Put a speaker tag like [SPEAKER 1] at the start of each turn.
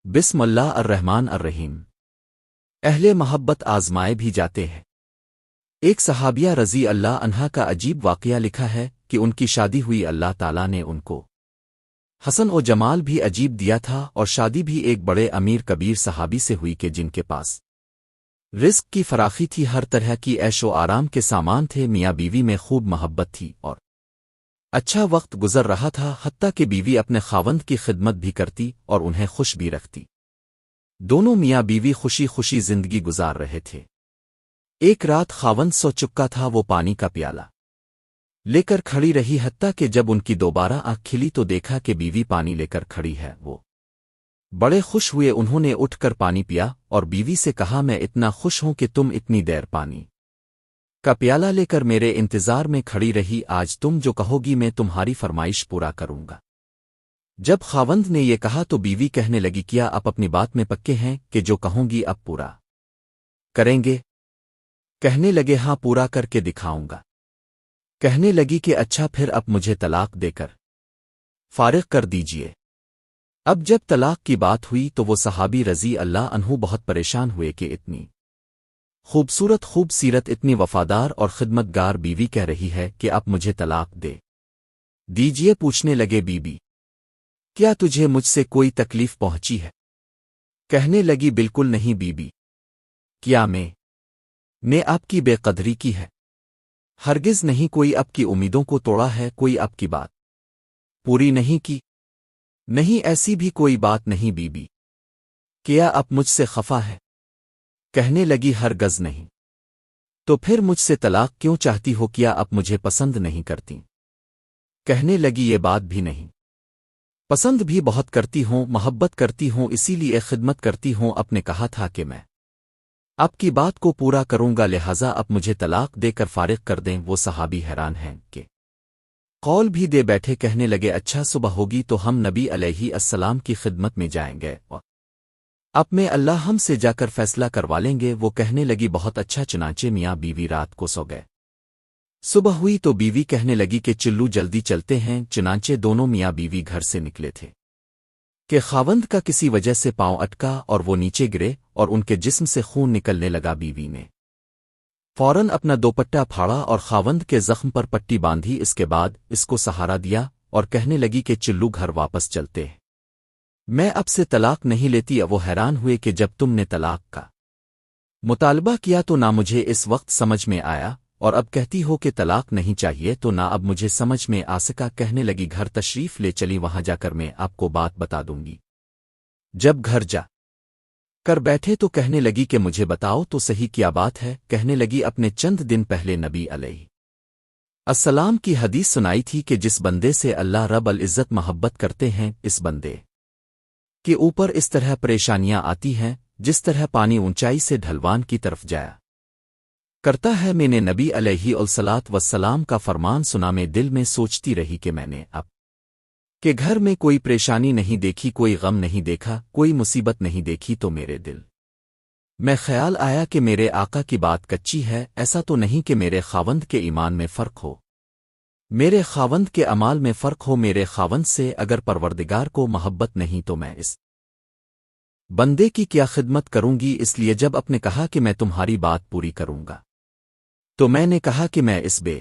[SPEAKER 1] بسم اللہ الرحمن الرحیم۔ اہل محبت آزمائے بھی جاتے ہیں۔ ایک صحابیہ رضی اللہ عنہا کا عجیب واقعہ لکھا ہے کہ ان کی شادی ہوئی، اللہ تعالیٰ نے ان کو حسن و جمال بھی عجیب دیا تھا، اور شادی بھی ایک بڑے امیر کبیر صحابی سے ہوئی کہ جن کے پاس رزق کی فراخی تھی، ہر طرح کی عیش و آرام کے سامان تھے، میاں بیوی میں خوب محبت تھی اور اچھا وقت گزر رہا تھا، حتیٰ کہ بیوی اپنے خاوند کی خدمت بھی کرتی اور انہیں خوش بھی رکھتی۔ دونوں میاں بیوی خوشی خوشی زندگی گزار رہے تھے۔ ایک رات خاوند سو چکا تھا، وہ پانی کا پیالہ لے کر کھڑی رہی، حتیٰ کہ جب ان کی دوبارہ آنکھ کھلی تو دیکھا کہ بیوی پانی لے کر کھڑی ہے۔ وہ بڑے خوش ہوئے، انہوں نے اٹھ کر پانی پیا اور بیوی سے کہا، میں اتنا خوش ہوں کہ تم اتنی دیر پانی کا پیالہ لے کر میرے انتظار میں کھڑی رہی، آج تم جو کہو گی میں تمہاری فرمائش پورا کروں گا۔ جب خاوند نے یہ کہا تو بیوی کہنے لگی، کیا آپ اپنی بات میں پکے ہیں کہ جو کہوں گی اب پورا کریں گے؟ کہنے لگے، ہاں پورا کر کے دکھاؤں گا۔ کہنے لگی کہ اچھا، پھر اب مجھے طلاق دے کر فارغ کر دیجئے۔ اب جب طلاق کی بات ہوئی تو وہ صحابی رضی اللہ عنہ بہت پریشان ہوئے کہ اتنی خوبصورت خوب سیرت، اتنی وفادار اور خدمت گار بیوی کہہ رہی ہے کہ اب مجھے طلاق دے دیجئے۔ پوچھنے لگے، بی بی کیا تجھے مجھ سے کوئی تکلیف پہنچی ہے؟ کہنے لگی، بالکل نہیں بی بی، کیا میں نے آپ کی بے قدری کی ہے؟ ہرگز نہیں، کوئی آپ کی امیدوں کو توڑا ہے، کوئی آپ کی بات پوری نہیں کی؟ نہیں، ایسی بھی کوئی بات نہیں بی بی، کیا آپ مجھ سے خفا ہے؟ کہنے لگی، ہرگز نہیں۔ تو پھر مجھ سے طلاق کیوں چاہتی ہو؟ کیا آپ مجھے پسند نہیں کرتی؟ کہنے لگی، یہ بات بھی نہیں، پسند بھی بہت کرتی ہوں، محبت کرتی ہوں، اسی لیے خدمت کرتی ہوں۔ آپ نے کہا تھا کہ میں آپ کی بات کو پورا کروں گا، لہٰذا آپ مجھے طلاق دے کر فارغ کر دیں۔ وہ صحابی حیران ہیں کہ قول بھی دے بیٹھے، کہنے لگے، اچھا صبح ہوگی تو ہم نبی علیہ السلام کی خدمت میں جائیں گے اور اب میں اللہ ہم سے جا کر فیصلہ کروا لیں گے۔ وہ کہنے لگی، بہت اچھا۔ چنانچہ میاں بیوی رات کو سو گئے۔ صبح ہوئی تو بیوی کہنے لگی کہ چلو جلدی چلتے ہیں۔ چنانچہ دونوں میاں بیوی گھر سے نکلے تھے کہ خاوند کا کسی وجہ سے پاؤں اٹکا اور وہ نیچے گرے اور ان کے جسم سے خون نکلنے لگا۔ بیوی نے فوراً اپنا دوپٹہ پھاڑا اور خاوند کے زخم پر پٹی باندھی، اس کے بعد اس کو سہارا دیا اور کہنے لگی کہ چلو گھر واپس چلتے ہیں، میں اب سے طلاق نہیں لیتی۔ وہ حیران ہوئے کہ جب تم نے طلاق کا مطالبہ کیا تو نہ مجھے اس وقت سمجھ میں آیا، اور اب کہتی ہو کہ طلاق نہیں چاہیے تو نہ اب مجھے سمجھ میں آ سکا۔ کہنے لگی، گھر تشریف لے چلی، وہاں جا کر میں آپ کو بات بتا دوں گی۔ جب گھر جا کر بیٹھے تو کہنے لگی کہ مجھے بتاؤ تو صحیح، کیا بات ہے؟ کہنے لگی، اپنے چند دن پہلے نبی علیہ السلام کی حدیث سنائی تھی کہ جس بندے سے اللہ رب العزت محبت کرتے ہیں، اس بندے کے اوپر اس طرح پریشانیاں آتی ہیں جس طرح پانی اونچائی سے ڈھلوان کی طرف جایا کرتا ہے۔ میں نے نبی علیہ الصلاۃ والسلام کا فرمان سنا، میں دل میں سوچتی رہی کہ میں نے اب کہ گھر میں کوئی پریشانی نہیں دیکھی، کوئی غم نہیں دیکھا، کوئی مصیبت نہیں دیکھی، تو میرے دل میں خیال آیا کہ میرے آقا کی بات کچی ہے، ایسا تو نہیں کہ میرے خاوند کے ایمان میں فرق ہو، میرے خاوند کے اعمال میں فرق ہو، میرے خاوند سے اگر پروردگار کو محبت نہیں تو میں اس بندے کی کیا خدمت کروں گی؟ اس لیے جب آپ نے کہا کہ میں تمہاری بات پوری کروں گا تو میں نے کہا کہ میں اس بے